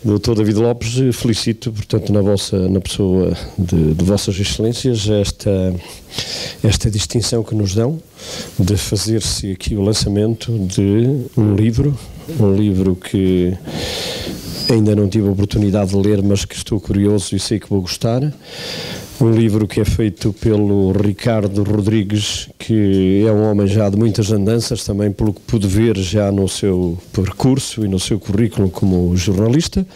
Dr. David Lopes, felicito, portanto, na pessoa de Vossas Excelências, esta distinção que nos dão de fazer-se aqui o lançamento de um livro que ainda não tive a oportunidade de ler, mas que estou curioso e sei que vou gostar. Um livro que é feito pelo Ricardo Rodrigues, que é um homem já de muitas andanças, também pelo que pude ver já no seu percurso e no seu currículo como jornalista.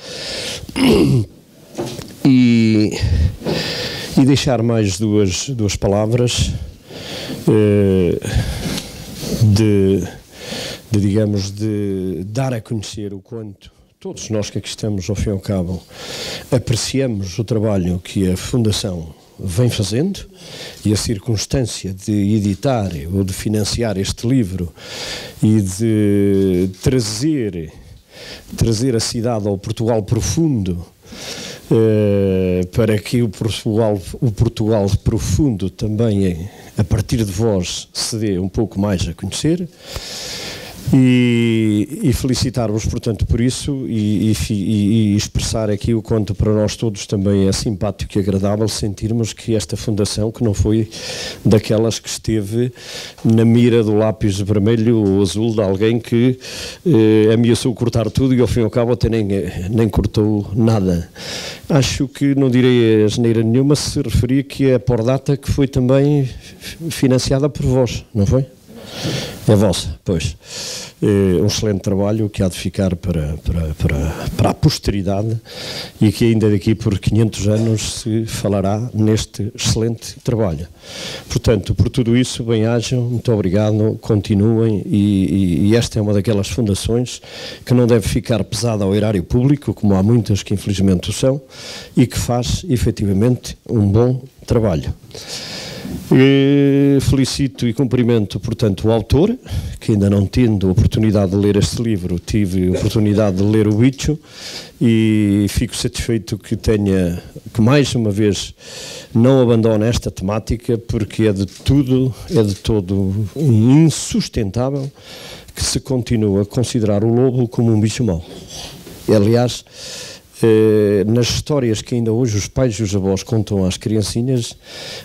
E deixar mais duas palavras digamos, de dar a conhecer o quanto todos nós que aqui estamos, ao fim e ao cabo, apreciamos o trabalho que a Fundação vem fazendo e a circunstância de editar ou de financiar este livro e de trazer a cidade ao Portugal profundo, para que o Portugal profundo também, a partir de vós, se dê um pouco mais a conhecer. E felicitar-vos, portanto, por isso e expressar aqui o quanto para nós todos também é simpático e agradável sentirmos que esta fundação, que não foi daquelas que esteve na mira do lápis vermelho ou azul de alguém que ameaçou cortar tudo e ao fim e ao cabo até nem cortou nada. Acho que não direi asneira nenhuma se se referir que é por data que foi também financiada por vós, não foi? É vossa, pois. Um excelente trabalho que há de ficar para a posteridade e que ainda daqui por 500 anos se falará neste excelente trabalho. Portanto, por tudo isso, bem-ajam, muito obrigado, continuem e esta é uma daquelas fundações que não deve ficar pesada ao erário público, como há muitas que infelizmente o são, e que faz efetivamente um bom trabalho. Felicito e cumprimento, portanto, o autor, que ainda não tendo a oportunidade de ler este livro, tive a oportunidade de ler o Bicho e fico satisfeito que mais uma vez não abandone esta temática, porque é de todo insustentável que se continue a considerar o lobo como um bicho mau. Aliás, nas histórias que ainda hoje os pais e os avós contam às criancinhas,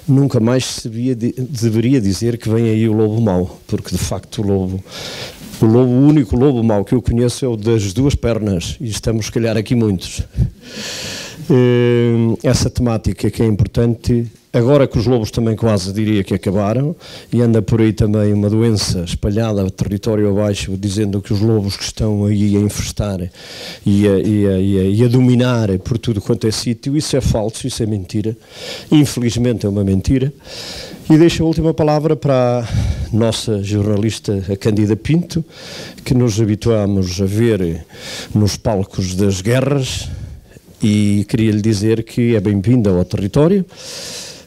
nunca mais se deveria dizer que vem aí o lobo mau, porque de facto o único lobo mau que eu conheço é o das duas pernas, e estamos se calhar aqui muitos. Essa temática que é importante, agora que os lobos também quase diria que acabaram, e anda por aí também uma doença espalhada território abaixo, dizendo que os lobos que estão aí a infestar e a dominar por tudo quanto é sítio, isso é falso, isso é mentira, infelizmente é uma mentira. E deixo a última palavra para a nossa jornalista, a Cândida Pinto, que nos habituamos a ver nos palcos das guerras, e queria lhe dizer que é bem-vinda ao território,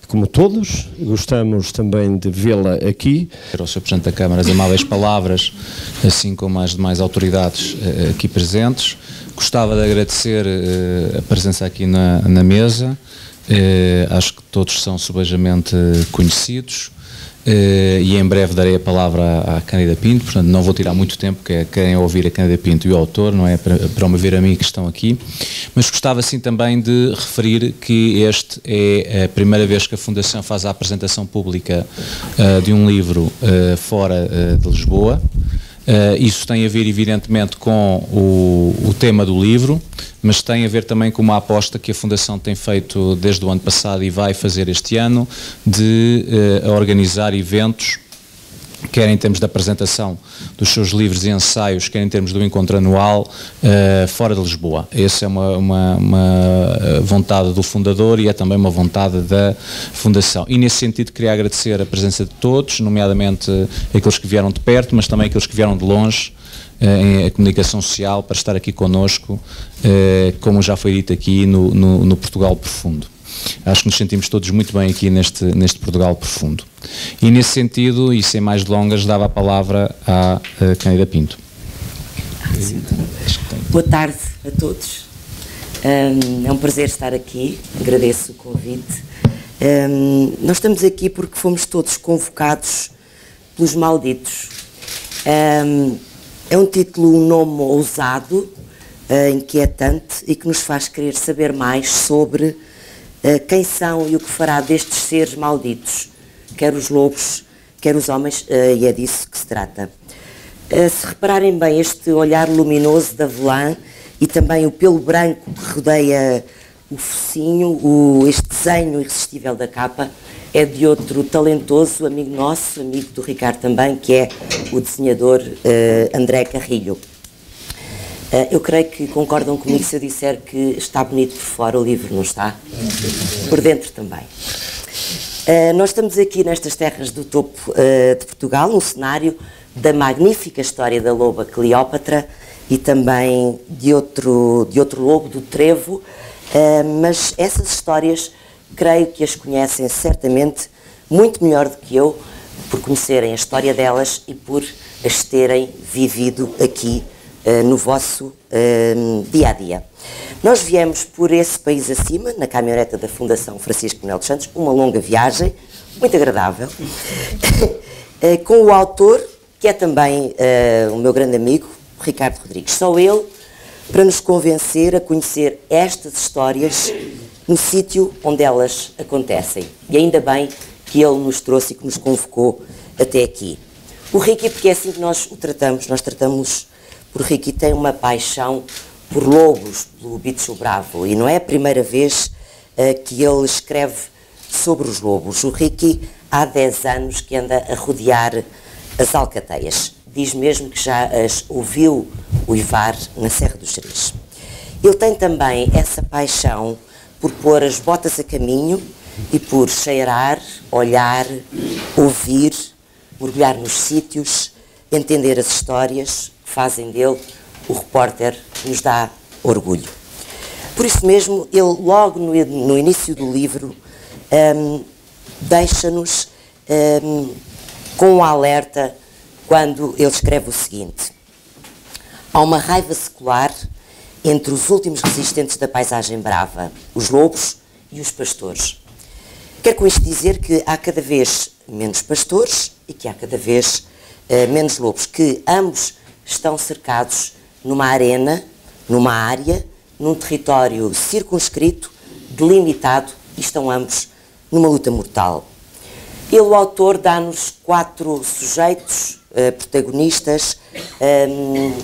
como todos, gostamos também de vê-la aqui. Ao Sr. Presidente da Câmara as amáveis palavras, assim como as demais autoridades aqui presentes. Gostava de agradecer a presença aqui na mesa, acho que todos são subejamente conhecidos. E em breve darei a palavra à Cândida Pinto, portanto não vou tirar muito tempo, porque querem ouvir a Cândida Pinto e o autor, não é para me ver a mim que estão aqui, mas gostava sim também de referir que este é a primeira vez que a Fundação faz a apresentação pública de um livro fora de Lisboa. Isso tem a ver evidentemente com o tema do livro, mas tem a ver também com uma aposta que a Fundação tem feito desde o ano passado e vai fazer este ano, de organizar eventos, quer em termos de apresentação dos seus livros e ensaios, quer em termos do encontro anual, fora de Lisboa. Essa é uma vontade do fundador e é também uma vontade da Fundação. E nesse sentido queria agradecer a presença de todos, nomeadamente aqueles que vieram de perto, mas também aqueles que vieram de longe, a comunicação social, para estar aqui connosco, como já foi dito aqui, no Portugal Profundo. Acho que nos sentimos todos muito bem aqui neste Portugal Profundo. E nesse sentido, e sem mais delongas, dava a palavra à Cândida Pinto. Boa tarde a todos. É um prazer estar aqui, agradeço o convite. Nós estamos aqui porque fomos todos convocados pelos malditos. É um título, um nome ousado, inquietante e que nos faz querer saber mais sobre quem são e o que fará destes seres malditos, quer os lobos, quer os homens, e é disso que se trata. Se repararem bem, este olhar luminoso da Velã e também o pelo branco que rodeia o focinho, este desenho irresistível da capa, é de outro talentoso amigo nosso, amigo do Ricardo também, que é o desenhador André Carrilho. Eu creio que concordam comigo se eu disser que está bonito por fora o livro, não está? Por dentro também. Nós estamos aqui nestas terras do topo de Portugal, um cenário da magnífica história da loba Cleópatra e também de outro lobo, do Trevo, mas essas histórias creio que as conhecem certamente muito melhor do que eu, por conhecerem a história delas e por as terem vivido aqui no vosso dia-a-dia. Nós viemos por esse país acima, na caminhoneta da Fundação Francisco Manuel dos Santos, uma longa viagem, muito agradável, com o autor, que é também o meu grande amigo, Ricardo Rodrigues. Só ele para nos convencer a conhecer estas histórias no sítio onde elas acontecem. E ainda bem que ele nos trouxe e que nos convocou até aqui. O Ricky, porque é assim que nós o tratamos, nós tratamos por Ricky, tem uma paixão por lobos, pelo bicho bravo, e não é a primeira vez que ele escreve sobre os lobos. O Ricky há 10 anos que anda a rodear as alcateias. Diz mesmo que já as ouviu uivar na Serra dos Gerês. Ele tem também essa paixão por pôr as botas a caminho e por cheirar, olhar, ouvir, mergulhar nos sítios, entender as histórias que fazem dele o repórter que nos dá orgulho. Por isso mesmo, ele logo no início do livro deixa-nos com um alerta quando ele escreve o seguinte: há uma raiva secular entre os últimos resistentes da paisagem brava, os lobos e os pastores. Quer com isto dizer que há cada vez menos pastores e que há cada vez menos lobos, que ambos estão cercados numa arena, numa área, num território circunscrito, delimitado, e estão ambos numa luta mortal. Ele, o autor, dá-nos 4 sujeitos protagonistas,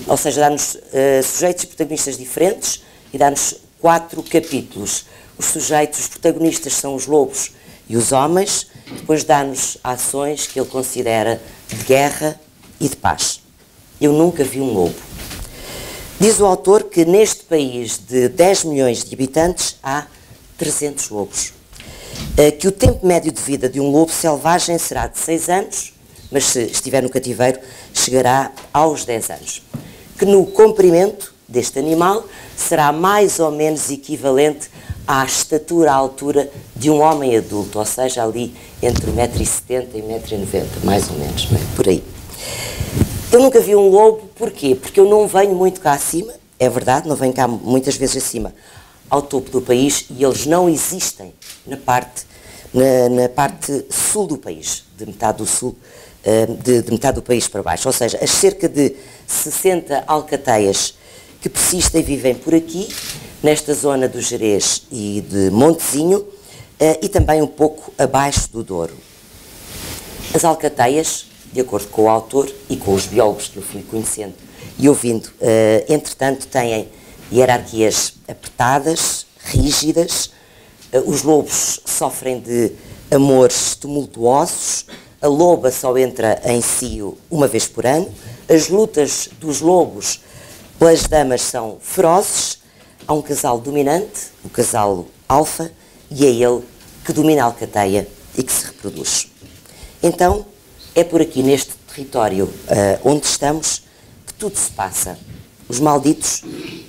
ou seja, dá-nos sujeitos e protagonistas diferentes e dá-nos 4 capítulos. Os sujeitos, os protagonistas são os lobos e os homens, depois dá-nos ações que ele considera de guerra e de paz. Eu nunca vi um lobo. Diz o autor que neste país de 10 milhões de habitantes há 300 lobos. Que o tempo médio de vida de um lobo selvagem será de 6 anos, mas se estiver no cativeiro chegará aos 10 anos. Que no comprimento deste animal será mais ou menos equivalente à estatura, à altura de um homem adulto, ou seja, ali entre 1,70 m e 1,90 m, mais ou menos, por aí. Eu nunca vi um lobo, porquê? Porque eu não venho muito cá acima, é verdade, não venho cá muitas vezes acima, ao topo do país, e eles não existem na parte sul do país, de metade do sul, de metade do país para baixo. Ou seja, as cerca de 60 alcateias que persistem e vivem por aqui, nesta zona do Gerês e de Montezinho, e também um pouco abaixo do Douro. As alcateias, de acordo com o autor e com os biólogos que eu fui conhecendo e ouvindo, entretanto, têm hierarquias apertadas, rígidas. Os lobos sofrem de amores tumultuosos, a loba só entra em cio uma vez por ano, as lutas dos lobos pelas damas são ferozes, há um casal dominante, o casal alfa, e é ele que domina a alcateia e que se reproduz. Então, é por aqui, neste território onde estamos, que tudo se passa. Os malditos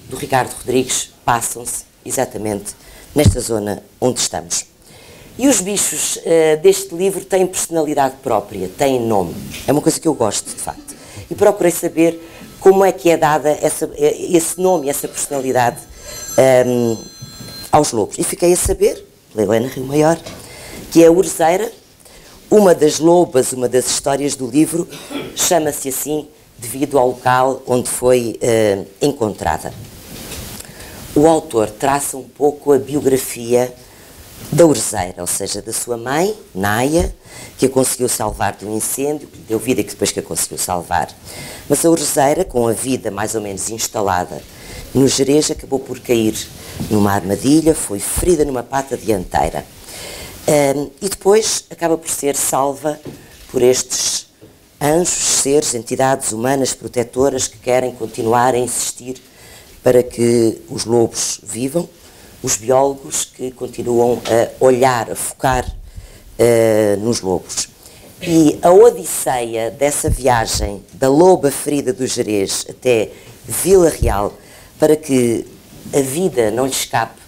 do Ricardo Rodrigues passam-se exatamente nesta zona onde estamos. E os bichos deste livro têm personalidade própria, têm nome. É uma coisa que eu gosto, de facto. E procurei saber como é que é dada esse nome, essa personalidade aos lobos. E fiquei a saber, pela Helena Rio Maior, que é a Urzeira, uma das lobas, uma das histórias do livro, chama-se assim devido ao local onde foi encontrada. o autor traça um pouco a biografia da Urzeira, ou seja, da sua mãe, Naia, que a conseguiu salvar de um incêndio, que lhe deu vida e que depois que a conseguiu salvar. Mas a Urzeira, com a vida mais ou menos instalada no Gerês, acabou por cair numa armadilha, foi ferida numa pata dianteira. E depois acaba por ser salva por estes anjos, seres, entidades humanas protetoras que querem continuar a insistir para que os lobos vivam, os biólogos que continuam a olhar, a focar nos lobos. E a odisseia dessa viagem da loba ferida do Gerês até Vila Real, para que a vida não lhe escape,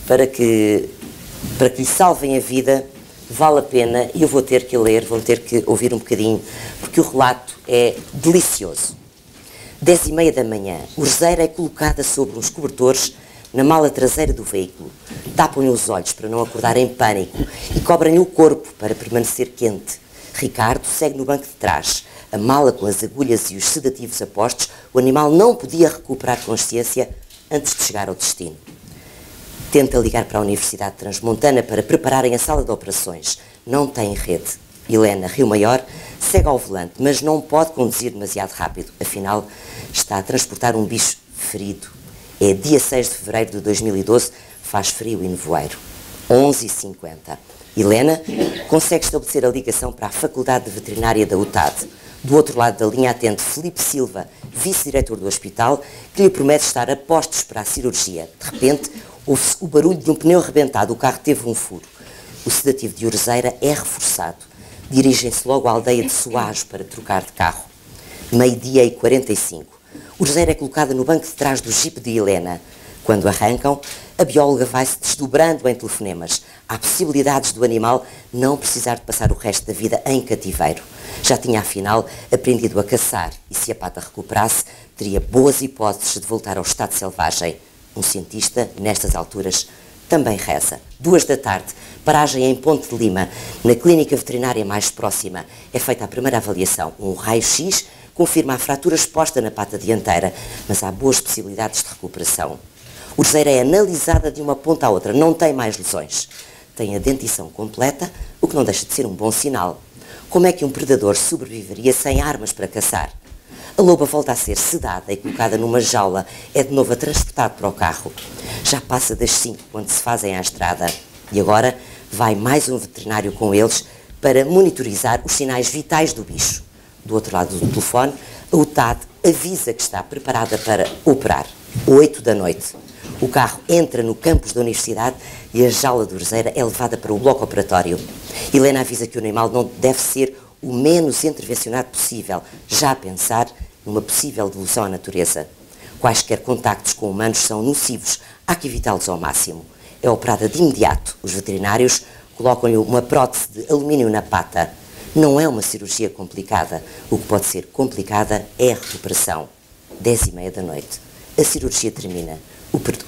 para que lhe salvem a vida, vale a pena, e eu vou ter que ler, vão ter que ouvir um bocadinho, porque o relato é delicioso. 10h30 da manhã, Urzeira é colocada sobre uns cobertores na mala traseira do veículo. Tapam-lhe os olhos para não acordar em pânico e cobrem-lhe o corpo para permanecer quente. Ricardo segue no banco de trás. A mala com as agulhas e os sedativos a postos, o animal não podia recuperar consciência antes de chegar ao destino. Tenta ligar para a Universidade Transmontana para prepararem a sala de operações. Não tem rede. Helena, Rio Maior, segue ao volante, mas não pode conduzir demasiado rápido. Afinal, está a transportar um bicho ferido. É dia 6 de fevereiro de 2012, faz frio e nevoeiro. 11h50. Helena consegue estabelecer a ligação para a Faculdade de Veterinária da UTAD. Do outro lado da linha atende Filipe Silva, vice-diretor do hospital, que lhe promete estar a postos para a cirurgia. De repente, ouve-se o barulho de um pneu rebentado, o carro teve um furo. O sedativo de Urzeira é reforçado. Dirigem-se logo à aldeia de Soajo para trocar de carro. 12h45. Urzeira é colocada no banco de trás do jipe de Helena. Quando arrancam, a bióloga vai-se desdobrando em telefonemas. Há possibilidades do animal não precisar de passar o resto da vida em cativeiro. Já tinha, afinal, aprendido a caçar e, se a pata recuperasse, teria boas hipóteses de voltar ao estado selvagem. Um cientista, nestas alturas, também reza. 2h, paragem em Ponte de Lima. Na clínica veterinária mais próxima é feita a primeira avaliação. Um raio-x confirma a fratura exposta na pata dianteira, mas há boas possibilidades de recuperação. Urzeira é analisada de uma ponta à outra, não tem mais lesões. Tem a dentição completa, o que não deixa de ser um bom sinal. Como é que um predador sobreviveria sem armas para caçar? A loba volta a ser sedada e colocada numa jaula, é de novo transportado para o carro. Já passa das 5 quando se fazem à estrada. E agora vai mais um veterinário com eles para monitorizar os sinais vitais do bicho. Do outro lado do telefone, a UTAD avisa que está preparada para operar. 8h. O carro entra no campus da universidade e a jaula de Urzeira é levada para o bloco operatório. Helena avisa que o animal não deve ser o menos intervencionado possível, já a pensar numa possível devolução à natureza. Quaisquer contactos com humanos são nocivos, há que evitá-los ao máximo. É operada de imediato. Os veterinários colocam-lhe uma prótese de alumínio na pata. Não é uma cirurgia complicada. O que pode ser complicada é a recuperação. 10h30. A cirurgia termina.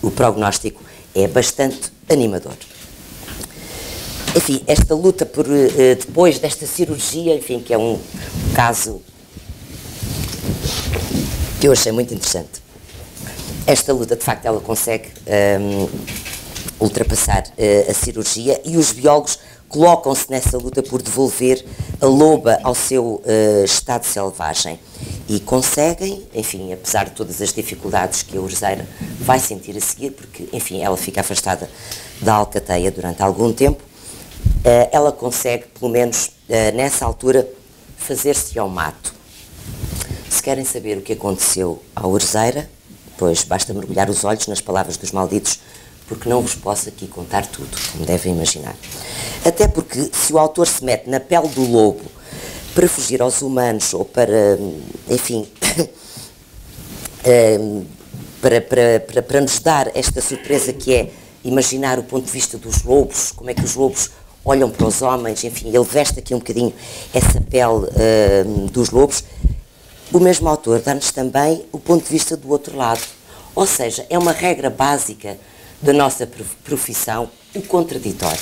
O prognóstico é bastante animador. Enfim, esta luta por, depois desta cirurgia, enfim, que é um caso que eu achei muito interessante. Esta luta, de facto, ela consegue ultrapassar a cirurgia e os biólogos colocam-se nessa luta por devolver a loba ao seu estado selvagem. E conseguem, enfim, apesar de todas as dificuldades que a Urzeira vai sentir a seguir, porque, enfim, ela fica afastada da alcateia durante algum tempo, ela consegue, pelo menos nessa altura, fazer-se ao mato. Se querem saber o que aconteceu à Urzeira, pois basta mergulhar os olhos nas palavras dos malditos, porque não vos posso aqui contar tudo, como devem imaginar. Até porque, se o autor se mete na pele do lobo para fugir aos humanos ou para, enfim, para nos dar esta surpresa que é imaginar o ponto de vista dos lobos, como é que os lobos olham para os homens, enfim, ele veste aqui um bocadinho essa pele dos lobos. O mesmo autor dá-nos também o ponto de vista do outro lado. Ou seja, é uma regra básica da nossa profissão, o contraditório.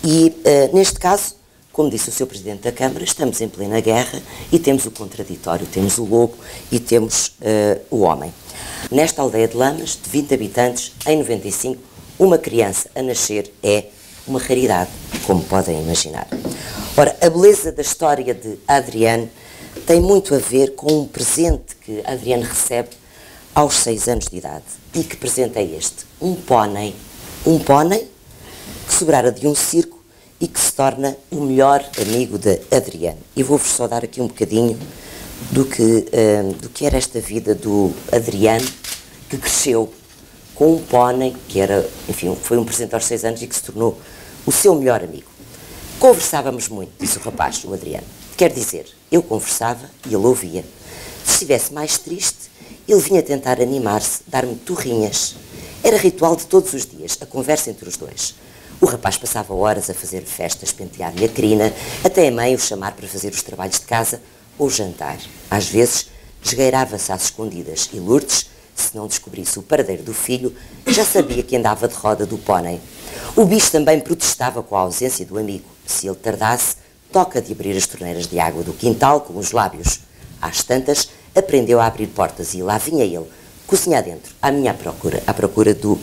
E, neste caso, como disse o Sr. Presidente da Câmara, estamos em plena guerra e temos o contraditório, temos o lobo e temos o homem. Nesta aldeia de Lamas, de 20 habitantes, em 95, uma criança a nascer é uma raridade, como podem imaginar. Ora, a beleza da história de Adriane tem muito a ver com um presente que Adriane recebe aos 6 anos de idade. E que presente é este? Um pônei que sobrara de um circo e que se torna o melhor amigo de Adriane. E vou-vos só dar aqui um bocadinho do que era esta vida do Adriane, que cresceu com um pônei que era, enfim, foi um presente aos 6 anos e que se tornou o seu melhor amigo. Conversávamos muito, disse o rapaz, o Adriano. Quer dizer, eu conversava e ele ouvia. Se estivesse mais triste, ele vinha tentar animar-se, dar-me turrinhas. Era ritual de todos os dias, a conversa entre os dois. O rapaz passava horas a fazer festas, pentear-lhe a crina, até a mãe o chamar para fazer os trabalhos de casa ou jantar. Às vezes, esgueirava-se às escondidas e Lourdes, se não descobrisse o paradeiro do filho, já sabia que andava de roda do pônei. O bicho também protestava com a ausência do amigo. Se ele tardasse, toca de abrir as torneiras de água do quintal com os lábios. Às tantas, aprendeu a abrir portas e lá vinha ele, cozinhar dentro, à procura do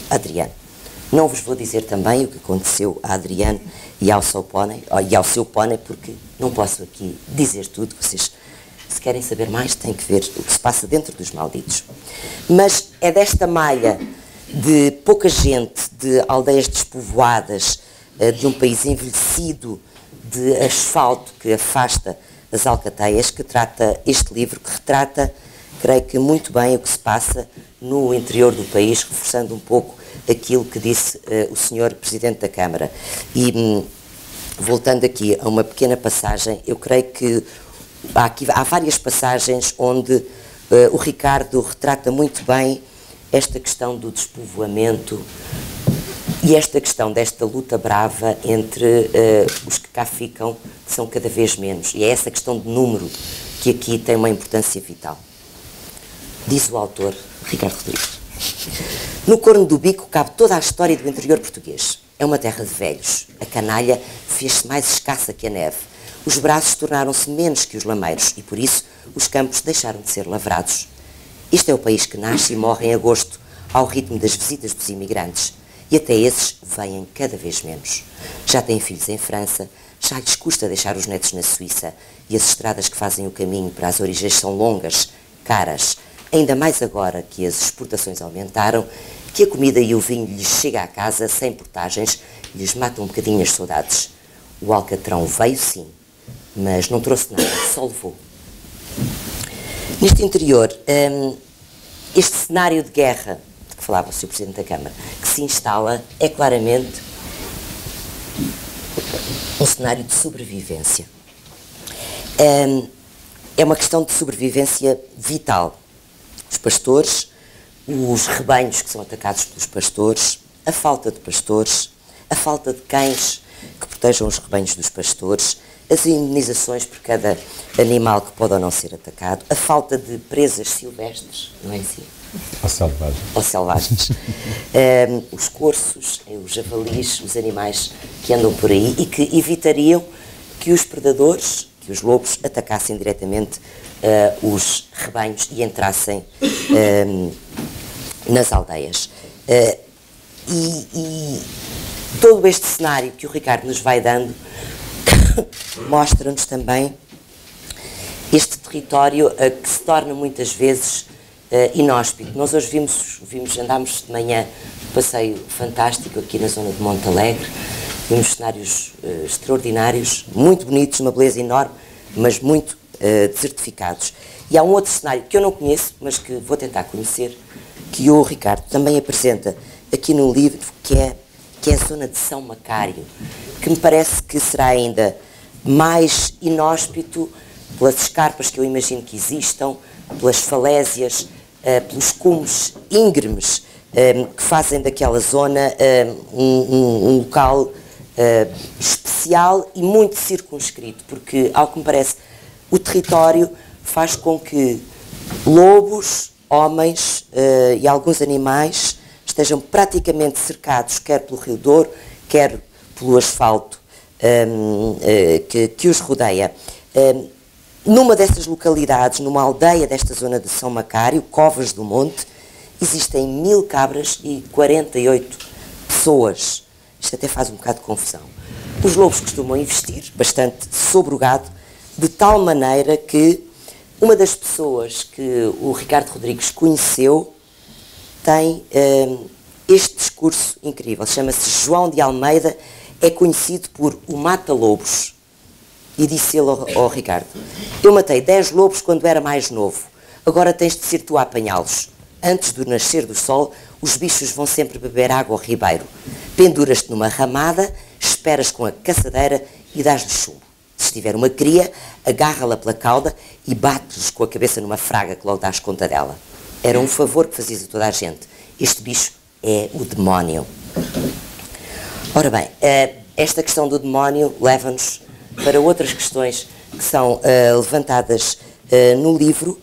Adriano. Não vos vou dizer também o que aconteceu a Adriano e ao seu pônei, porque não posso aqui dizer tudo. Vocês, se querem saber mais, têm que ver o que se passa dentro dos Malditos. Mas é desta malha de pouca gente, de aldeias despovoadas, de um país envelhecido, de asfalto que afasta as alcateias, que trata este livro, que retrata, creio que muito bem, o que se passa no interior do país, reforçando um pouco aquilo que disse o senhor Presidente da Câmara. E voltando aqui a uma pequena passagem, eu creio que há várias passagens onde o Ricardo retrata muito bem esta questão do despovoamento e esta questão desta luta brava entre os que cá ficam, que são cada vez menos. E é essa questão de número que aqui tem uma importância vital. Diz o autor, Ricardo Rodrigues. No Corno do Bico cabe toda a história do interior português. É uma terra de velhos. A canalha fez-se mais escassa que a neve. Os braços tornaram-se menos que os lameiros e, por isso, os campos deixaram de ser lavrados. Este é o país que nasce e morre em agosto, ao ritmo das visitas dos imigrantes. E até esses vêm cada vez menos. Já têm filhos em França, já lhes custa deixar os netos na Suíça e as estradas que fazem o caminho para as origens são longas, caras, ainda mais agora que as exportações aumentaram, que a comida e o vinho lhes chega à casa sem portagens, lhes matam um bocadinho as saudades. O alcatrão veio sim, mas não trouxe nada, só levou. Neste interior, este cenário de guerra de que falava o Sr. Presidente da Câmara, que se instala, é claramente um cenário de sobrevivência. É uma questão de sobrevivência vital. Os pastores, os rebanhos que são atacados pelos pastores, a falta de pastores, a falta de cães que protejam os rebanhos dos pastores, as indemnizações por cada animal que pode ou não ser atacado, a falta de presas silvestres, não é assim? Ou selvagens. Os corços, os javalis, os animais que andam por aí e que evitariam que os predadores, que os lobos, atacassem diretamente os rebanhos e entrassem nas aldeias. E todo este cenário que o Ricardo nos vai dando mostra-nos também este território que se torna muitas vezes inóspito. Nós hoje andámos de manhã um passeio fantástico aqui na zona de Monte Alegre, vimos cenários extraordinários, muito bonitos, uma beleza enorme, mas muito desertificados. E há um outro cenário que eu não conheço, mas que vou tentar conhecer, que o Ricardo também apresenta aqui no livro, que é a zona de São Macário, que me parece que será ainda mais inóspito pelas escarpas que eu imagino que existam, pelas falésias, pelos cumes íngremes que fazem daquela zona um local especial e muito circunscrito, porque, ao que me parece, o território faz com que lobos, homens e alguns animais estejam praticamente cercados, quer pelo Rio Douro, quer pelo asfalto que os rodeia. Numa dessas localidades, numa aldeia desta zona de São Macário, Covas do Monte, existem 1000 cabras e 48 pessoas. Isto até faz um bocado de confusão. Os lobos costumam investir bastante sobre o gado, de tal maneira que uma das pessoas que o Ricardo Rodrigues conheceu tem este discurso incrível. Chama-se João de Almeida, é conhecido por o Mata-Lobos. E disse ele ao Ricardo: eu matei 10 lobos quando era mais novo, agora tens de ser tu a apanhá-los. Antes do nascer do sol, os bichos vão sempre beber água ao ribeiro. Penduras-te numa ramada, esperas com a caçadeira e dás-lhe chumbo. Se estiver uma cria, agarra-la pela cauda e bate-lhes com a cabeça numa fraga que logo dás conta dela. Era um favor que fazias a toda a gente. Este bicho é o demónio. Ora bem, esta questão do demónio leva-nos para outras questões que são levantadas no livro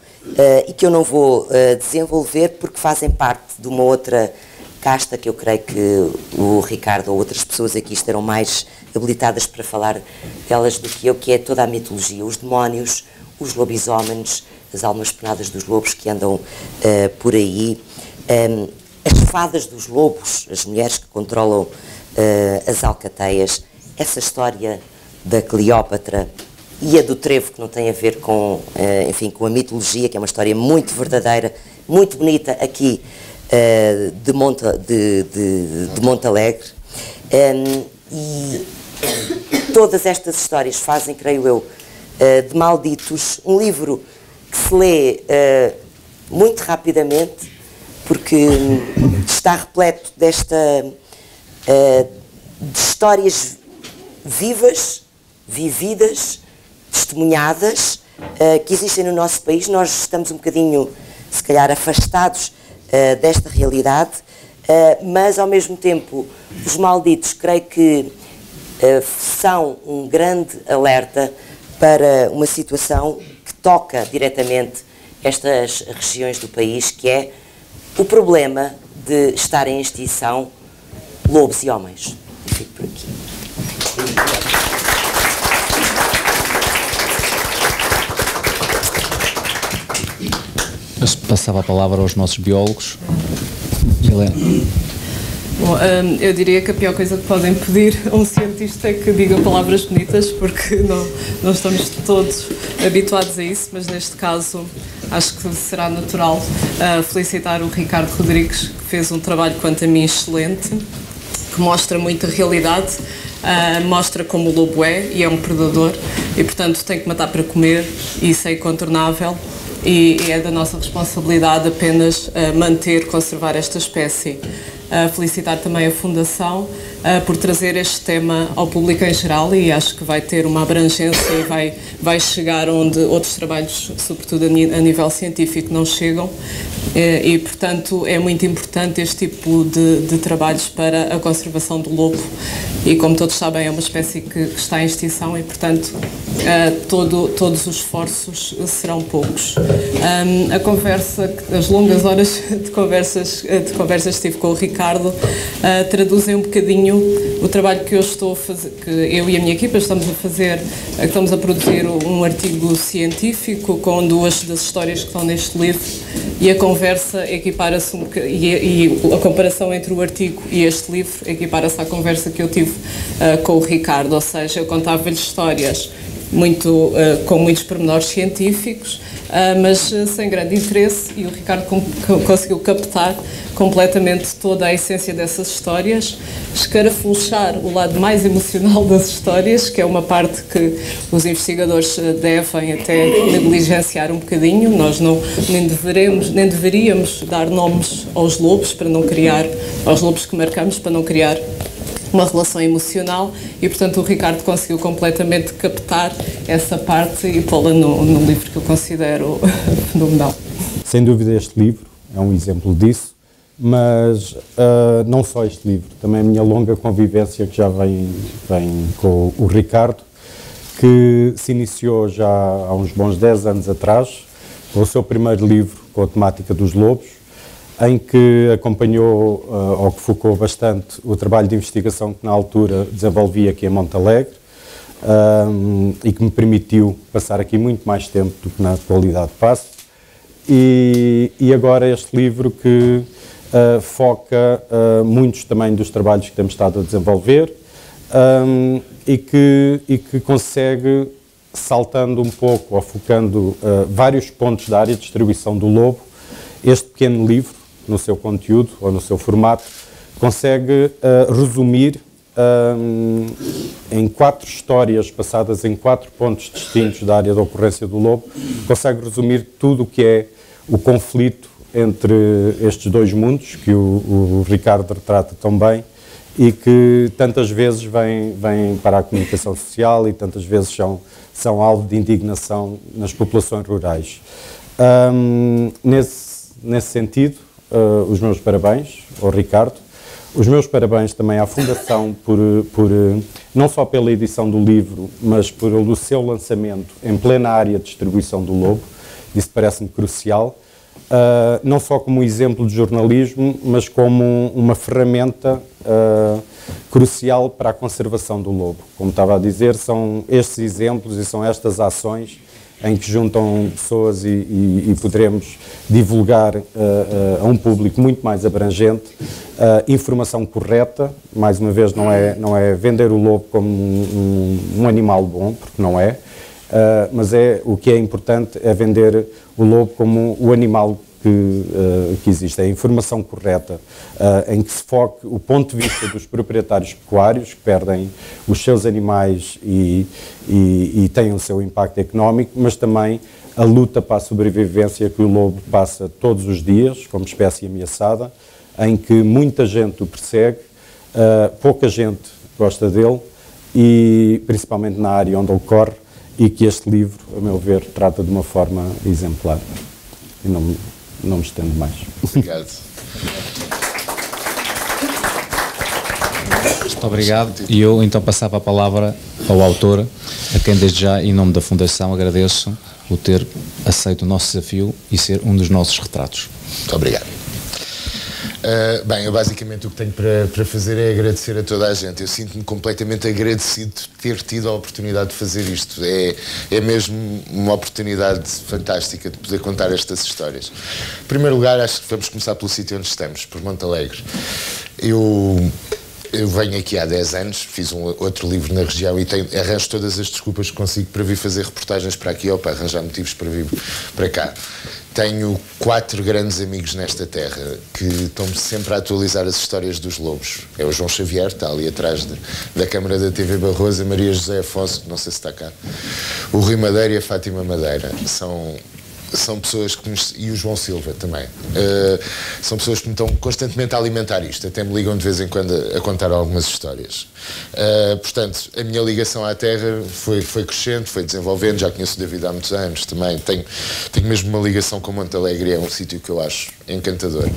e que eu não vou desenvolver porque fazem parte de uma outra casta que eu creio que o Ricardo ou outras pessoas aqui estarão mais habilitadas para falar delas do que eu, que é toda a mitologia, os demónios, os lobisomens, as almas penadas dos lobos que andam por aí, as fadas dos lobos, as mulheres que controlam as alcateias, essa história da Cleópatra e a do Trevo, que não tem a ver com, enfim, com a mitologia, que é uma história muito verdadeira, muito bonita aqui de Montalegre. E todas estas histórias fazem, creio eu, de Malditos, um livro que se lê muito rapidamente, porque está repleto de histórias vivas, vividas, testemunhadas, que existem no nosso país. Nós estamos um bocadinho, se calhar, afastados desta realidade, mas, ao mesmo tempo, os Malditos, creio que são um grande alerta para uma situação que toca diretamente estas regiões do país, que é o problema de estar em extinção lobos e homens. Eu fico por aqui. Eu passava a palavra aos nossos biólogos. Helena. Bom, eu diria que a pior coisa que podem pedir a um cientista é que diga palavras bonitas, porque não estamos todos habituados a isso, mas neste caso acho que será natural felicitar o Ricardo Rodrigues, que fez um trabalho, quanto a mim, excelente, que mostra muita realidade, mostra como o lobo é, e é um predador, e portanto tem que matar para comer, e isso é incontornável. E é da nossa responsabilidade apenas manter, conservar esta espécie. Felicitar também a Fundação por trazer este tema ao público em geral, e acho que vai ter uma abrangência e vai chegar onde outros trabalhos, sobretudo a nível científico, não chegam. E, portanto, é muito importante este tipo de trabalhos para a conservação do lobo. E, como todos sabem, é uma espécie que está em extinção e, portanto, todos os esforços serão poucos. A conversa, as longas horas de conversas que tive com o Ricardo traduzem um bocadinho o trabalho que eu estou a fazer, que eu e a minha equipa estamos a fazer. Estamos a produzir um artigo científico com duas das histórias que estão neste livro, e a conversa equipara-se e a comparação entre o artigo e este livro equipara-se à conversa que eu tive com o Ricardo, ou seja, eu contava-lhe histórias com muitos pormenores científicos, mas sem grande interesse, e o Ricardo conseguiu captar completamente toda a essência dessas histórias, escarafunchar o lado mais emocional das histórias, que é uma parte que os investigadores devem até negligenciar um bocadinho. Nós nem deveríamos dar nomes aos lobos, para não criar, aos lobos que marcamos, para não criar uma relação emocional, e portanto o Ricardo conseguiu completamente captar essa parte e pô-la no livro que eu considero fenomenal. Sem dúvida este livro é um exemplo disso, mas não só este livro, também a minha longa convivência que já vem com o Ricardo, que se iniciou já há uns bons 10 anos atrás, com o seu primeiro livro com a temática dos lobos, em que acompanhou ou que focou bastante o trabalho de investigação que na altura desenvolvia aqui em Montalegre, e que me permitiu passar aqui muito mais tempo do que na atualidade passo. E agora este livro que foca muitos também dos trabalhos que temos estado a desenvolver e que consegue, saltando um pouco ou focando vários pontos da área de distribuição do Lobo, este pequeno livro, no seu conteúdo ou no seu formato, consegue resumir em 4 histórias passadas em 4 pontos distintos da área da ocorrência do Lobo, consegue resumir tudo o que é o conflito entre estes dois mundos, que o Ricardo retrata tão bem, e que tantas vezes vêm para a comunicação social e tantas vezes são alvo de indignação nas populações rurais. Nesse sentido, os meus parabéns ao Ricardo, os meus parabéns também à Fundação não só pela edição do livro, mas pelo seu lançamento em plena área de distribuição do Lobo. Isso parece-me crucial, não só como exemplo de jornalismo, mas como uma ferramenta crucial para a conservação do lobo. Como estava a dizer, são estes exemplos e são estas ações em que juntam pessoas e poderemos divulgar a um público muito mais abrangente informação correta. Mais uma vez, não é vender o lobo como um animal bom, porque não é, mas o que é importante é vender o lobo como o animal que existe, é a informação correta, em que se foque o ponto de vista dos proprietários pecuários, que perdem os seus animais e têm o seu impacto económico, mas também a luta para a sobrevivência que o lobo passa todos os dias, como espécie ameaçada, em que muita gente o persegue, pouca gente gosta dele, e principalmente na área onde ele corre, e que este livro, a meu ver, trata de uma forma exemplar. E não me estendo mais. Obrigado. Muito obrigado. E eu então passava a palavra ao autor, a quem desde já, em nome da Fundação, agradeço o ter aceito o nosso desafio e ser um dos nossos retratos. Muito obrigado. Bem, eu basicamente o que tenho para fazer é agradecer a toda a gente. Eu sinto-me completamente agradecido de ter tido a oportunidade de fazer isto. É mesmo uma oportunidade fantástica de poder contar estas histórias. Em primeiro lugar, acho que vamos começar pelo sítio onde estamos, por Montalegre. Eu venho aqui há 10 anos, fiz outro livro na região e arranjo todas as desculpas que consigo para vir fazer reportagens para aqui ou para arranjar motivos para vir para cá. Tenho 4 grandes amigos nesta terra que estão-me sempre a atualizar as histórias dos lobos. É o João Xavier, está ali atrás da câmara da TV Barroso, a Maria José Afonso, que não sei se está cá, o Rui Madeira e a Fátima Madeira. São pessoas que e o João Silva também, são pessoas que me estão constantemente a alimentar isto, até me ligam de vez em quando a contar algumas histórias. Portanto, a minha ligação à terra foi crescendo, foi desenvolvendo, já conheço o David há muitos anos também, tenho mesmo uma ligação com Montalegre, é um sítio que eu acho encantador.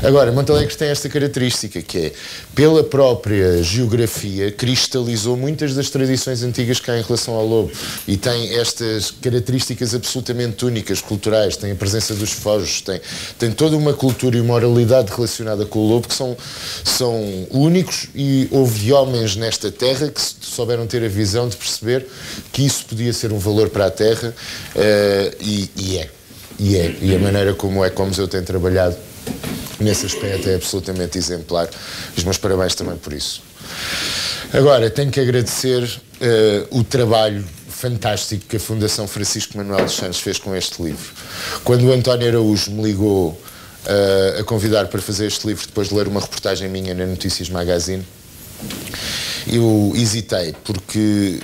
Agora, Montalegre tem esta característica que é, pela própria geografia, cristalizou muitas das tradições antigas que há em relação ao lobo e tem estas características absolutamente únicas, culturais, tem a presença dos fojos, tem toda uma cultura e uma oralidade relacionada com o lobo que são únicos, e houve homens nesta terra que souberam ter a visão de perceber que isso podia ser um valor para a terra, e a maneira como eu tenho trabalhado nesse aspecto é absolutamente exemplar. Os meus parabéns também por isso. Agora, tenho que agradecer o trabalho fantástico que a Fundação Francisco Manuel dos Santos fez com este livro. Quando o António Araújo me ligou a convidar para fazer este livro, depois de ler uma reportagem minha na Notícias Magazine, eu hesitei, porque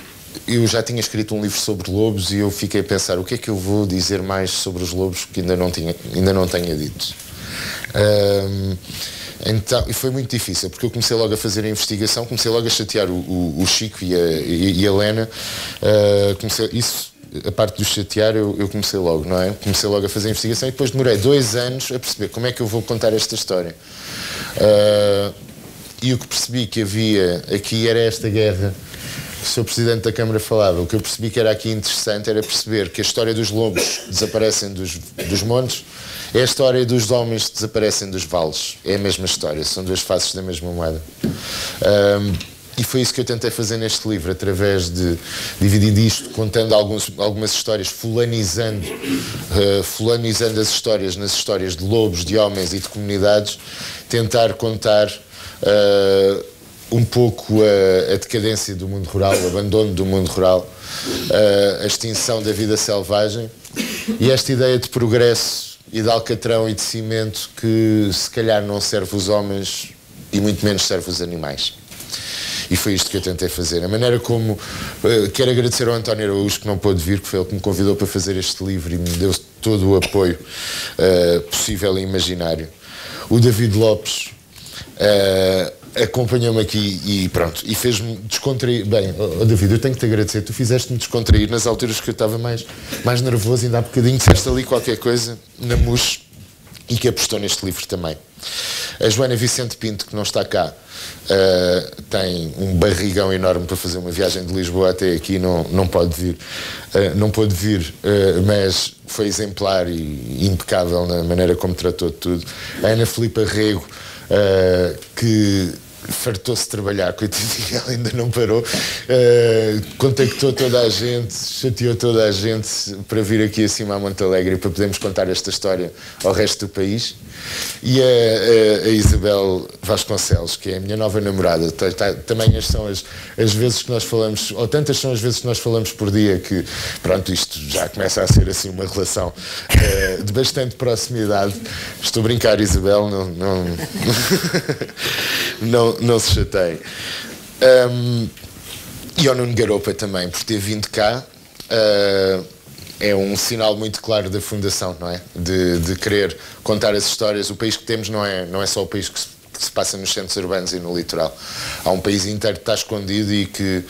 eu já tinha escrito um livro sobre lobos e eu fiquei a pensar o que é que eu vou dizer mais sobre os lobos que ainda não tenha dito. Então, e foi muito difícil, porque eu comecei logo a fazer a investigação, comecei logo a chatear o Chico e a Helena, a parte do chatear eu comecei logo, não é? Comecei logo a fazer a investigação e depois demorei 2 anos a perceber como é que eu vou contar esta história. E o que percebi que havia aqui era esta guerra. O Sr. Presidente da Câmara falava, o que eu percebi que era aqui interessante era perceber que a história dos lobos desaparecem dos montes, é a história dos homens que desaparecem dos vales. É a mesma história, são 2 faces da mesma moeda. E foi isso que eu tentei fazer neste livro, através de dividir isto, contando algumas histórias, fulanizando as histórias nas histórias de lobos, de homens e de comunidades, tentar contar um pouco a decadência do mundo rural, o abandono do mundo rural, a extinção da vida selvagem e esta ideia de progresso e de alcatrão e de cimento que se calhar não serve os homens e muito menos serve os animais. E foi isto que eu tentei fazer. A maneira como... quero agradecer ao António Araújo, que não pôde vir, que foi ele que me convidou para fazer este livro e me deu todo o apoio possível e imaginário. O David Lopes acompanhou-me aqui e pronto, e fez-me descontrair. Bem, David, eu tenho que te agradecer. Tu fizeste-me descontrair nas alturas que eu estava mais nervoso. Ainda há bocadinho disseste ali qualquer coisa na MUS e que apostou neste livro também. A Joana Vicente Pinto, que não está cá, tem um barrigão enorme para fazer uma viagem de Lisboa até aqui, não pode vir, mas foi exemplar e impecável na maneira como tratou de tudo. A Ana Filipa Rego, que fartou-se de trabalhar, coitadinha, ela ainda não parou, contactou toda a gente, chateou toda a gente para vir aqui acima a Montalegre para podermos contar esta história ao resto do país. E a Isabel Vasconcelos, que é a minha nova namorada. Também são as vezes que nós falamos, ou tantas são as vezes que nós falamos por dia, que pronto, isto já começa a ser assim uma relação de bastante proximidade. Estou a brincar, Isabel, não se chateie. E ao Nuno Garopa também, por ter vindo cá. É um sinal muito claro da Fundação, não é? De querer contar as histórias. O país que temos não é só o país que se passa nos centros urbanos e no litoral. Há um país inteiro que está escondido e que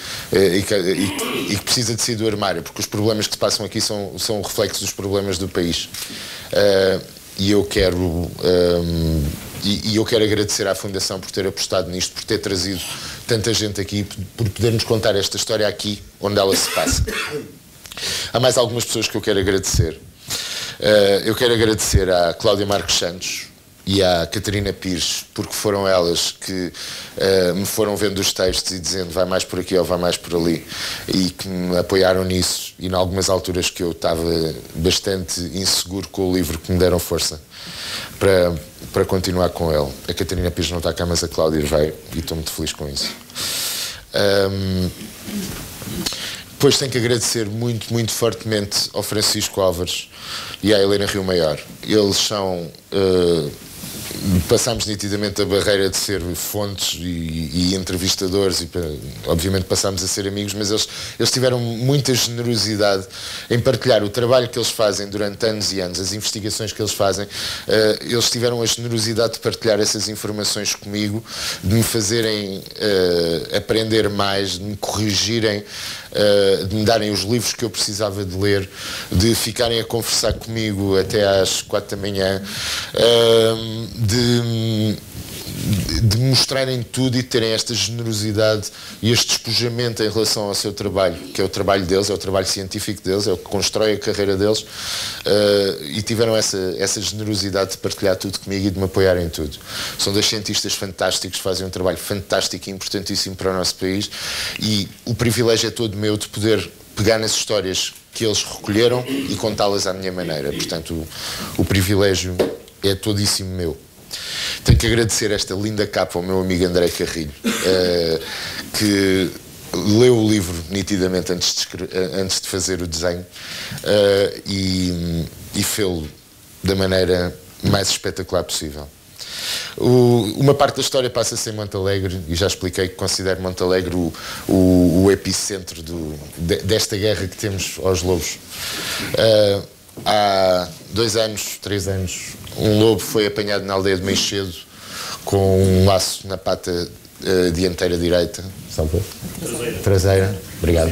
precisa de sair do armário, porque os problemas que se passam aqui são o reflexo dos problemas do país. E eu quero agradecer à Fundação por ter apostado nisto, por ter trazido tanta gente aqui, por podermos contar esta história aqui, onde ela se passa. Há mais algumas pessoas que eu quero agradecer. Eu quero agradecer à Cláudia Marques Santos e à Catarina Pires, porque foram elas que me foram vendo os textos e dizendo vai mais por aqui ou vai mais por ali, e que me apoiaram nisso, e em algumas alturas que eu estava bastante inseguro com o livro, que me deram força para continuar com ele. A Catarina Pires não está cá, mas a Cláudia vai, e estou muito feliz com isso. Depois tenho que agradecer muito, muito fortemente ao Francisco Álvares e à Helena Rio Maior. Eles são... passámos nitidamente a barreira de ser fontes e entrevistadores e obviamente passámos a ser amigos, mas eles tiveram muita generosidade em partilhar o trabalho que eles fazem durante anos e anos, as investigações que eles fazem. Eles tiveram a generosidade de partilhar essas informações comigo, de me fazerem aprender mais, de me corrigirem, de me darem os livros que eu precisava de ler, de ficarem a conversar comigo até às 4 da manhã, de mostrarem tudo e de terem esta generosidade e este despojamento em relação ao seu trabalho, que é o trabalho deles, é o trabalho científico deles, é o que constrói a carreira deles, e tiveram essa generosidade de partilhar tudo comigo e de me apoiar em tudo. São dois cientistas fantásticos, fazem um trabalho fantástico e importantíssimo para o nosso país, e o privilégio é todo meu de poder pegar nas histórias que eles recolheram e contá-las à minha maneira. Portanto, o privilégio é todíssimo meu. Tenho que agradecer esta linda capa ao meu amigo André Carrilho, que leu o livro nitidamente antes de fazer o desenho, e fê-lo da maneira mais espetacular possível. Uma parte da história passa-se em Montalegre, e já expliquei que considero Montalegre o epicentro desta guerra que temos aos lobos. Há 2 anos, 3 anos, um lobo foi apanhado na aldeia de Meixedo com um laço na pata dianteira direita. Salve. Traseira. Obrigado.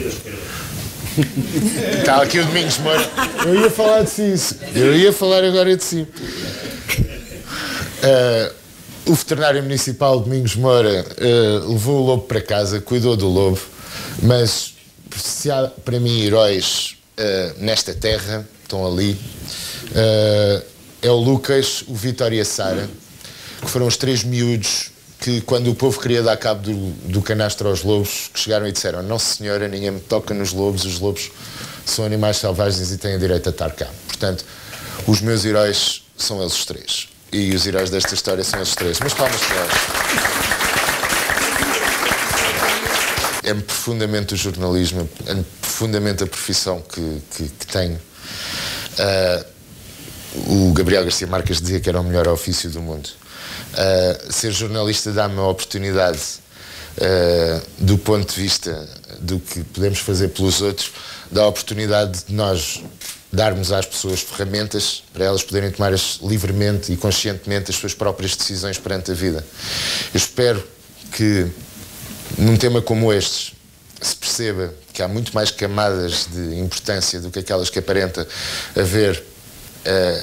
Está aqui o Domingos Moura. Eu ia falar de si. Eu ia falar agora de si. O veterinário municipal Domingos Moura levou o lobo para casa, cuidou do lobo, mas se há para mim heróis nesta terra, estão ali, é o Lucas, o Vitor e a Sara, que foram os 3 miúdos que quando o povo queria dar cabo do canastro aos lobos, que chegaram e disseram: não senhora, ninguém me toca nos lobos, os lobos são animais selvagens e têm direito a estar cá. Portanto, os meus heróis são eles três. E os heróis desta história são eles três. Mas palmas para eles. É-me profundamente o jornalismo, é-me profundamente a profissão que tenho. O Gabriel Garcia Marques dizia que era o melhor ofício do mundo. Ser jornalista dá-me a oportunidade, do ponto de vista do que podemos fazer pelos outros, dá a oportunidade de nós darmos às pessoas ferramentas para elas poderem tomar livremente e conscientemente as suas próprias decisões perante a vida. Eu espero que num tema como este se perceba que há muito mais camadas de importância do que aquelas que aparenta haver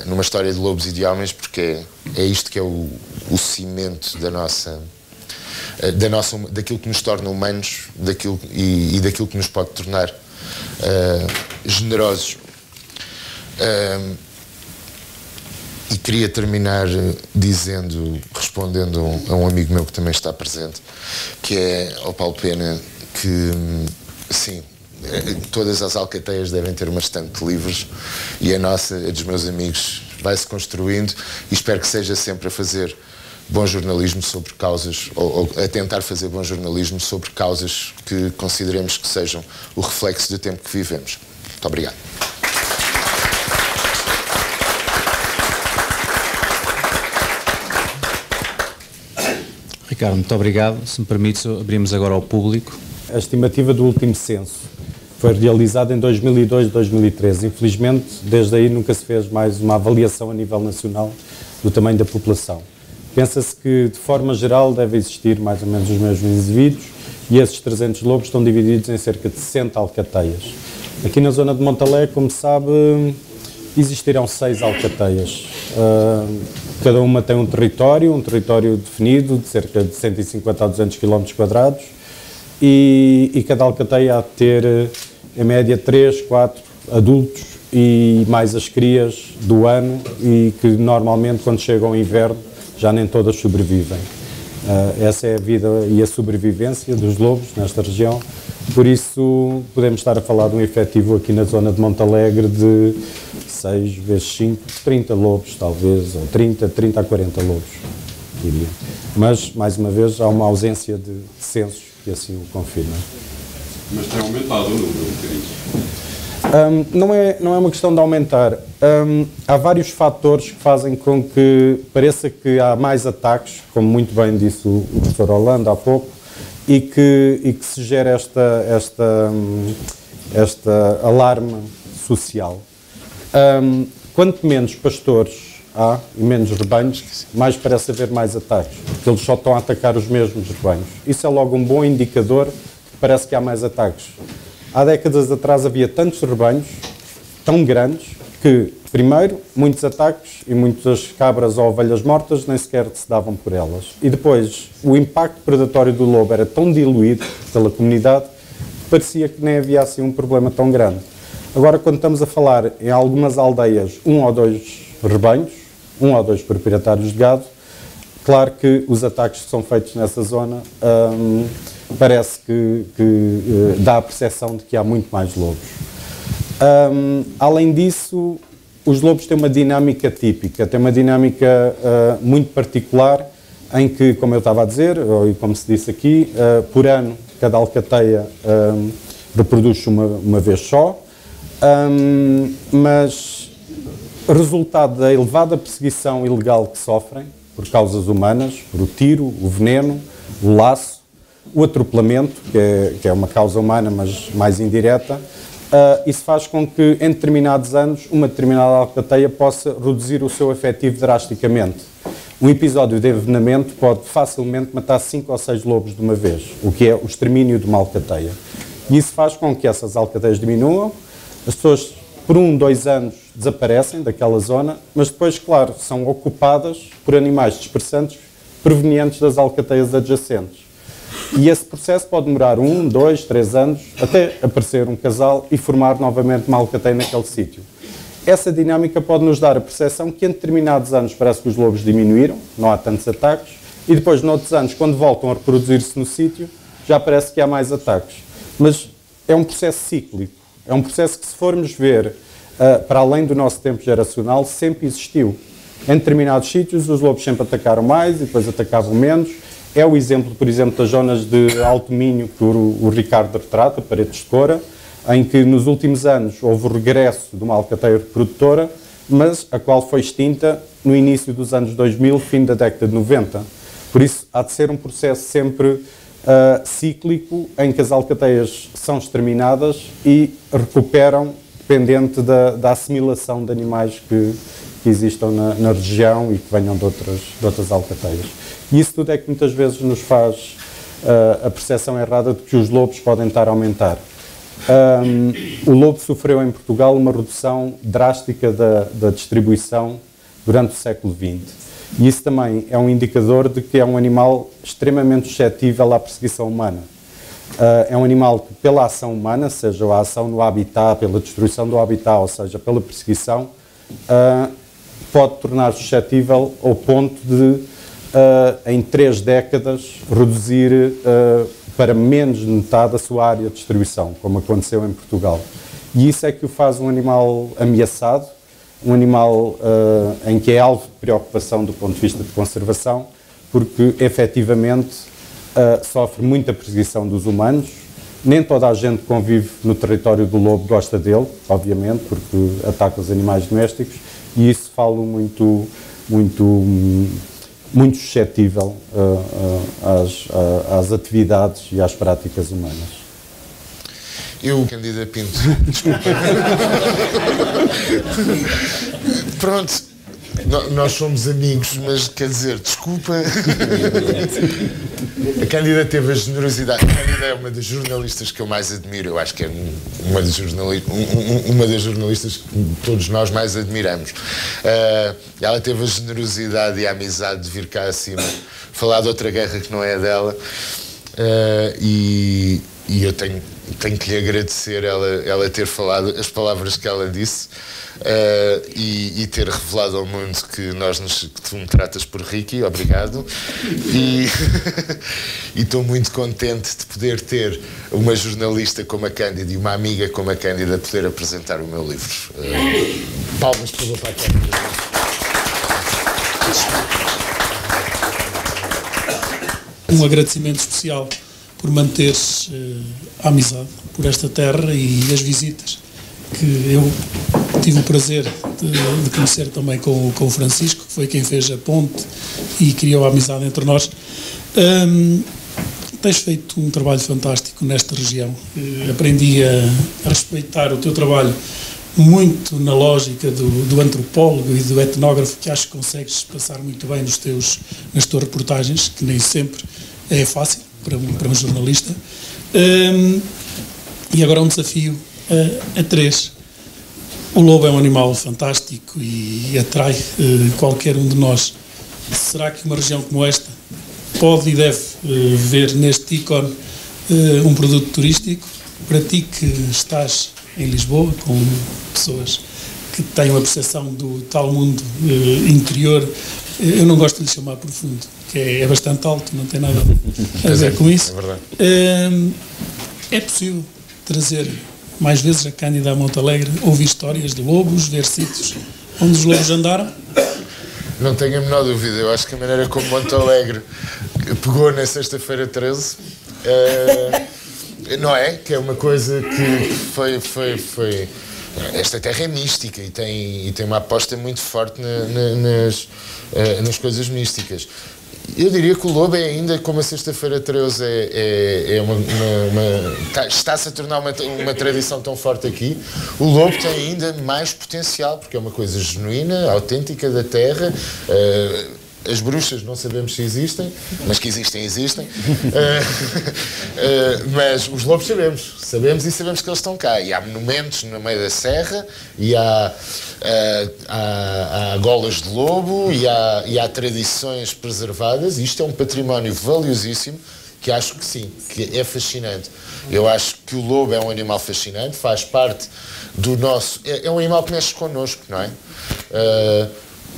numa história de lobos e de homens, porque é isto que é o cimento daquilo que nos torna humanos, e daquilo que nos pode tornar generosos. E queria terminar respondendo a um amigo meu que também está presente, que é ao Paulo Pena, que sim, todas as alcateias devem ter uma estante de livros, e a nossa, a dos meus amigos, vai-se construindo, e espero que seja sempre a fazer bom jornalismo sobre causas, ou a tentar fazer bom jornalismo sobre causas que consideremos que sejam o reflexo do tempo que vivemos. Muito obrigado. Ricardo, muito obrigado. Se me permites, abrimos agora ao público. A estimativa do último censo foi realizada em 2002 e 2013. Infelizmente, desde aí nunca se fez mais uma avaliação a nível nacional do tamanho da população. Pensa-se que, de forma geral, deve existir mais ou menos os mesmos indivíduos, e esses 300 lobos estão divididos em cerca de 60 alcateias. Aqui na zona de Montalegre, como sabe, existirão 6 alcateias. Cada uma tem um território definido de cerca de 150 a 200 km², e cada alcateia há de ter, em média, 3, 4 adultos e mais as crias do ano, e que normalmente, quando chega ao inverno, já nem todas sobrevivem. Essa é a vida e a sobrevivência dos lobos nesta região. Por isso, podemos estar a falar de um efetivo aqui na zona de Montalegre de 6 vezes 5, 30 lobos talvez, ou 30 a 40 lobos, diria. Mas, mais uma vez, há uma ausência de censos que assim o confirma. Mas tem aumentado o número um bocadinho? Não é uma questão de aumentar. Há vários fatores que fazem com que pareça que há mais ataques, como muito bem disse o professor Orlando há pouco, e que se gera esta alarme social. Quanto menos pastores há e menos rebanhos, mais parece haver mais ataques, porque eles só estão a atacar os mesmos rebanhos. Isso é logo um bom indicador que parece que há mais ataques. Há décadas atrás havia tantos rebanhos, tão grandes, que, primeiro, muitos ataques e muitas cabras ou ovelhas mortas nem sequer se davam por elas. E depois, o impacto predatório do lobo era tão diluído pela comunidade que parecia que nem havia assim um problema tão grande. Agora, quando estamos a falar em algumas aldeias, 1 ou 2 rebanhos, 1 ou 2 proprietários de gado, claro que os ataques que são feitos nessa zona parece que dá a percepção de que há muito mais lobos. Além disso, os lobos têm uma dinâmica típica, têm uma dinâmica muito particular, em que, como eu estava a dizer, e como se disse aqui, por ano cada alcateia reproduz-se uma vez só, mas resultado da elevada perseguição ilegal que sofrem, por causas humanas, por o tiro, o veneno, o laço, o atropelamento, que é uma causa humana, mas mais indireta, isso faz com que, em determinados anos, uma determinada alcateia possa reduzir o seu efetivo drasticamente. Um episódio de envenenamento pode facilmente matar 5 ou 6 lobos de uma vez, o que é o extermínio de uma alcateia. E isso faz com que essas alcateias diminuam, as pessoas, por 1, 2 anos, desaparecem daquela zona, mas depois, claro, são ocupadas por animais dispersantes provenientes das alcateias adjacentes. E esse processo pode demorar 1, 2, 3 anos, até aparecer um casal e formar novamente uma alcateia naquele sítio. Essa dinâmica pode nos dar a percepção que em determinados anos parece que os lobos diminuíram, não há tantos ataques, e depois, noutros anos, quando voltam a reproduzir-se no sítio, já parece que há mais ataques. Mas é um processo cíclico, é um processo que, se formos ver para além do nosso tempo geracional, sempre existiu. Em determinados sítios, os lobos sempre atacaram mais e depois atacavam menos. É o exemplo, por exemplo, das zonas de Alto Minho que o Ricardo retrata, Paredes de Coura, em que nos últimos anos houve o regresso de uma alcateia reprodutora, mas a qual foi extinta no início dos anos 2000, fim da década de 90. Por isso, há de ser um processo sempre cíclico, em que as alcateias são exterminadas e recuperam, dependente da assimilação de animais que existam na região e que venham de outras alcateias. E isso tudo é que muitas vezes nos faz a percepção errada de que os lobos podem estar a aumentar. O lobo sofreu em Portugal uma redução drástica da distribuição durante o século XX. E isso também é um indicador de que é um animal extremamente suscetível à perseguição humana. É um animal que, pela ação humana, seja a ação no habitat, pela destruição do habitat, ou seja, pela perseguição, pode tornar-se suscetível ao ponto de, em 3 décadas, reduzir para menos de metade a sua área de distribuição, como aconteceu em Portugal. E isso é que o faz um animal ameaçado, um animal em que é alvo de preocupação do ponto de vista de conservação, porque, efetivamente, sofre muita perseguição dos humanos. Nem toda a gente que convive no território do lobo gosta dele, obviamente, porque ataca os animais domésticos, e isso falo muito suscetível às atividades e às práticas humanas. Eu, Cândida Pinto, desculpa. Pronto, nós somos amigos, mas quer dizer, desculpa. A Cândida teve a generosidade. A Cândida é uma das jornalistas que eu mais admiro. Eu acho que é uma das jornalistas que todos nós mais admiramos. Ela teve a generosidade e a amizade de vir cá acima falar de outra guerra que não é a dela. E eu tenho que lhe agradecer ela ter falado as palavras que ela disse e ter revelado ao mundo que tu me tratas por Ricky, obrigado. E estou muito contente de poder ter uma jornalista como a Cândida e uma amiga como a Cândida a poder apresentar o meu livro. Palmas para a Cândida. Um agradecimento especial por manteres a amizade por esta terra e as visitas que eu tive o prazer de conhecer também com o Francisco, que foi quem fez a ponte e criou a amizade entre nós. Tens feito um trabalho fantástico nesta região. Aprendi a respeitar o teu trabalho muito na lógica do antropólogo e do etnógrafo, que acho que consegues passar muito bem nas tuas reportagens, que nem sempre é fácil para um jornalista. E agora um desafio a 3. O lobo é um animal fantástico e atrai qualquer um de nós. Será que uma região como esta pode e deve ver neste ícone um produto turístico? Para ti que estás em Lisboa, com pessoas que têm uma percepção do tal mundo interior, eu não gosto de lhe chamar profundo, que é bastante alto, não tem nada a ver com isso. É verdade. É possível trazer mais vezes a Cândida a Montalegre, ouvir histórias de lobos, ver sítios onde os lobos andaram? Não tenho a menor dúvida. Eu acho que a maneira como Montalegre pegou na sexta-feira 13, não é? Que é uma coisa que foi. Esta terra é mística e tem uma aposta muito forte nas coisas místicas. Eu diria que o lobo é ainda, como a sexta-feira 13 está-se a tornar uma tradição tão forte aqui, o lobo tem ainda mais potencial, porque é uma coisa genuína, autêntica da terra. As bruxas não sabemos se existem, mas que existem. Mas os lobos sabemos e sabemos que eles estão cá. E há monumentos no meio da serra, e há golas de lobo, e há tradições preservadas. E isto é um património valiosíssimo, que acho que sim, que é fascinante. Eu acho que o lobo é um animal fascinante, faz parte do nosso... É um animal que mexe connosco, não é?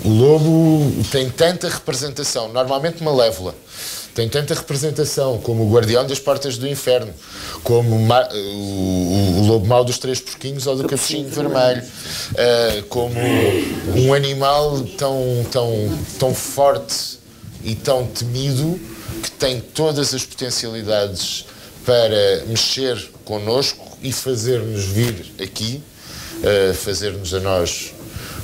O lobo tem tanta representação, normalmente malévola, tem tanta representação como o guardião das portas do inferno, como o lobo mau dos três porquinhos ou do capuchinho vermelho, como um animal tão forte e tão temido que tem todas as potencialidades para mexer connosco e fazer-nos vir aqui, fazer-nos a nós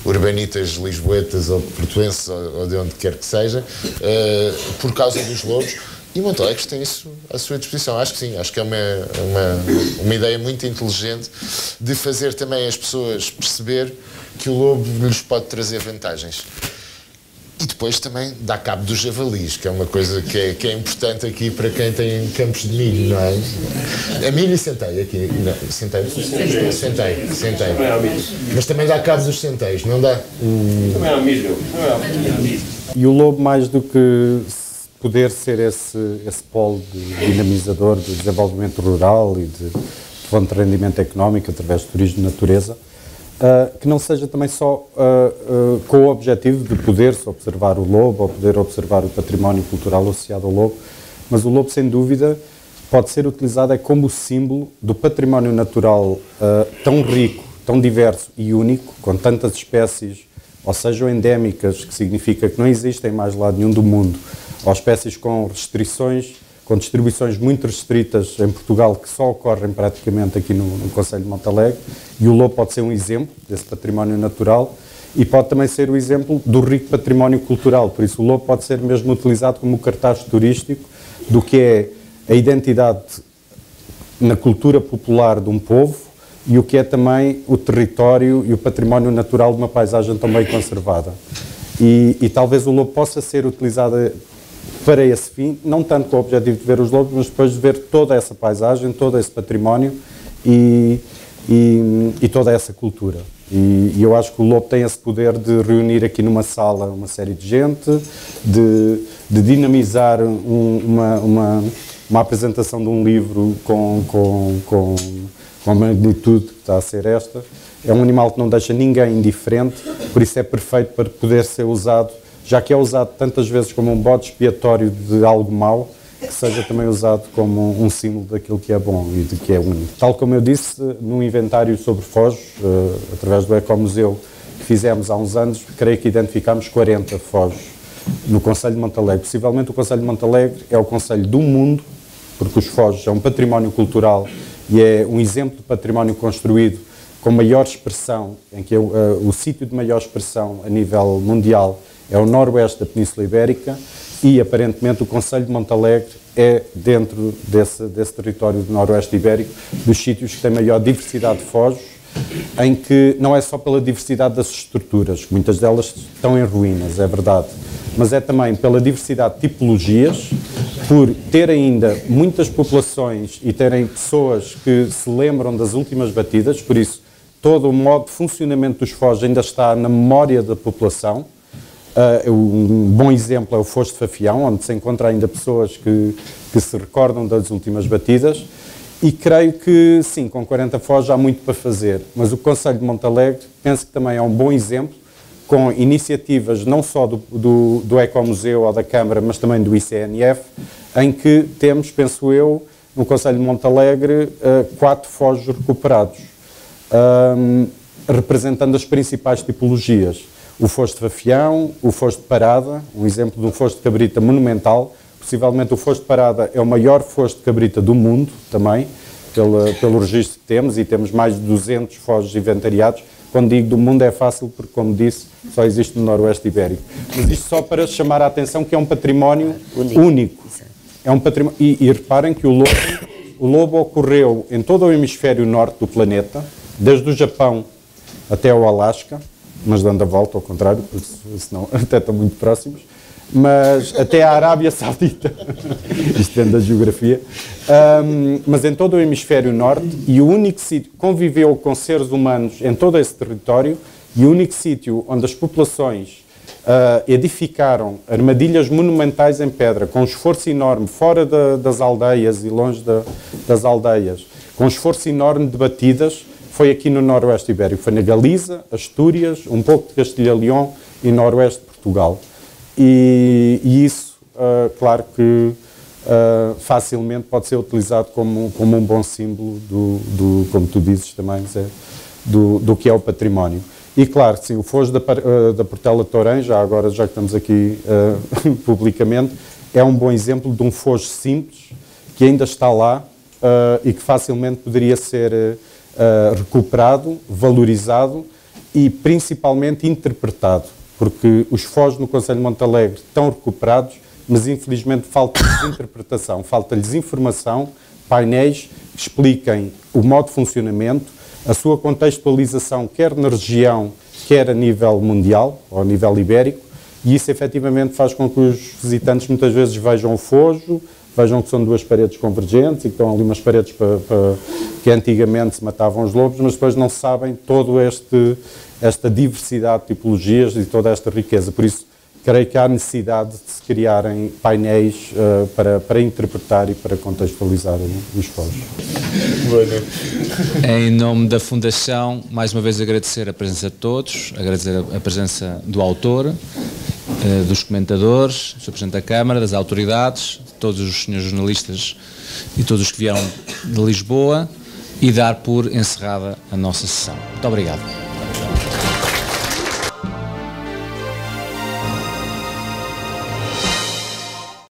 urbanitas, lisboetas ou portuenses ou de onde quer que seja, por causa dos lobos. E Montalegre tem isso à sua disposição. Acho que sim, acho que é uma ideia muito inteligente de fazer também as pessoas perceber que o lobo lhes pode trazer vantagens. E depois também dá cabo dos javalis, que é uma coisa que é importante aqui para quem tem campos de milho, não é? A milho e centeio aqui. Não, centeio. Mas também dá cabo dos centeios, não dá? Também há milho. E o lobo, mais do que poder ser esse polo de dinamizador do desenvolvimento rural e de fonte de rendimento económico através do turismo de natureza, que não seja também só com o objetivo de poder-se observar o lobo ou poder observar o património cultural associado ao lobo, mas o lobo, sem dúvida, pode ser utilizado como símbolo do património natural tão rico, tão diverso e único, com tantas espécies, ou sejam endémicas, que significa que não existem mais lado nenhum do mundo, ou espécies com restrições, com distribuições muito restritas em Portugal, que só ocorrem praticamente aqui no Concelho de Montalegre, e o lobo pode ser um exemplo desse património natural e pode também ser o exemplo do rico património cultural. Por isso o lobo pode ser mesmo utilizado como cartaz turístico do que é a identidade na cultura popular de um povo e o que é também o território e o património natural de uma paisagem tão bem conservada. E talvez o lobo possa ser utilizado para esse fim, não tanto com o objetivo de ver os lobos, mas depois de ver toda essa paisagem, todo esse património e toda essa cultura. E eu acho que o lobo tem esse poder de reunir aqui numa sala uma série de gente, de dinamizar uma apresentação de um livro com a magnitude que está a ser esta. É um animal que não deixa ninguém indiferente, por isso é perfeito para poder ser usado, já que é usado tantas vezes como um bode expiatório de algo mau, que seja também usado como um símbolo daquilo que é bom e de que é único. Tal como eu disse, no inventário sobre fojos, através do Ecomuseu que fizemos há uns anos, creio que identificámos 40 fojos no Concelho de Montalegre. Possivelmente o Concelho de Montalegre é o concelho do mundo, porque os fojos é um património cultural e é um exemplo de património construído com maior expressão, em que o sítio de maior expressão a nível mundial é o noroeste da Península Ibérica e, aparentemente, o Concelho de Montalegre é, dentro desse território do noroeste ibérico, dos sítios que têm maior diversidade de fojos, em que não é só pela diversidade das estruturas, muitas delas estão em ruínas, é verdade, mas é também pela diversidade de tipologias, por ter ainda muitas populações e terem pessoas que se lembram das últimas batidas, por isso todo o modo de funcionamento dos fojos ainda está na memória da população. Um bom exemplo é o Foz de Fafião, onde se encontra ainda pessoas que se recordam das últimas batidas, e creio que, sim, com 40 fojos há muito para fazer, mas o Concelho de Montalegre penso que também é um bom exemplo, com iniciativas não só do Ecomuseu ou da Câmara, mas também do ICNF, em que temos, penso eu, no Concelho de Montalegre, 4 fojos recuperados, representando as principais tipologias. O Foz de Fafião, o Foz de Parada, um exemplo de um Foz de cabrita monumental. Possivelmente o Foz de Parada é o maior Foz de cabrita do mundo, também, pelo registro que temos, e temos mais de 200 fojos inventariados. Quando digo do mundo é fácil, porque, como disse, só existe no Noroeste Ibérico. Mas isto só para chamar a atenção que é um património único. É um património, e reparem que o lobo ocorreu em todo o hemisfério norte do planeta, desde o Japão até o Alasca, mas dando a volta ao contrário, porque senão até estão muito próximos, mas até a Arábia Saudita, isto vem da geografia, mas em todo o hemisfério norte, e o único sítio, conviveu com seres humanos em todo esse território, e o único sítio onde as populações edificaram armadilhas monumentais em pedra, com um esforço enorme, fora das aldeias e longe das aldeias, com um esforço enorme de batidas, foi aqui no Noroeste Ibérico. Foi na Galiza, Astúrias, um pouco de Castilha-León e noroeste de Portugal. E isso, claro que facilmente pode ser utilizado como um bom símbolo como tu dizes também, Zé, do que é o património. E claro, sim, o fojo da Portela de Tourém, já agora, já que estamos aqui publicamente, é um bom exemplo de um fojo simples, que ainda está lá e que facilmente poderia ser recuperado, valorizado e principalmente interpretado, porque os fojos no Concelho de Montalegre estão recuperados, mas infelizmente falta-lhes interpretação, falta-lhes informação, painéis que expliquem o modo de funcionamento, a sua contextualização, quer na região, quer a nível mundial, ou a nível ibérico, e isso efetivamente faz com que os visitantes muitas vezes vejam o fojo, vejam que são duas paredes convergentes e que estão ali umas paredes que antigamente se matavam os lobos, mas depois não sabem toda esta diversidade de tipologias e toda esta riqueza. Por isso, creio que há necessidade de se criarem painéis para interpretar e para contextualizar os fojos. Em nome da Fundação, mais uma vez agradecer a presença de todos, agradecer a presença do autor, dos comentadores, do Sr. Presidente da Câmara, das autoridades, de todos os senhores jornalistas e todos os que vieram de Lisboa, e dar por encerrada a nossa sessão. Muito obrigado.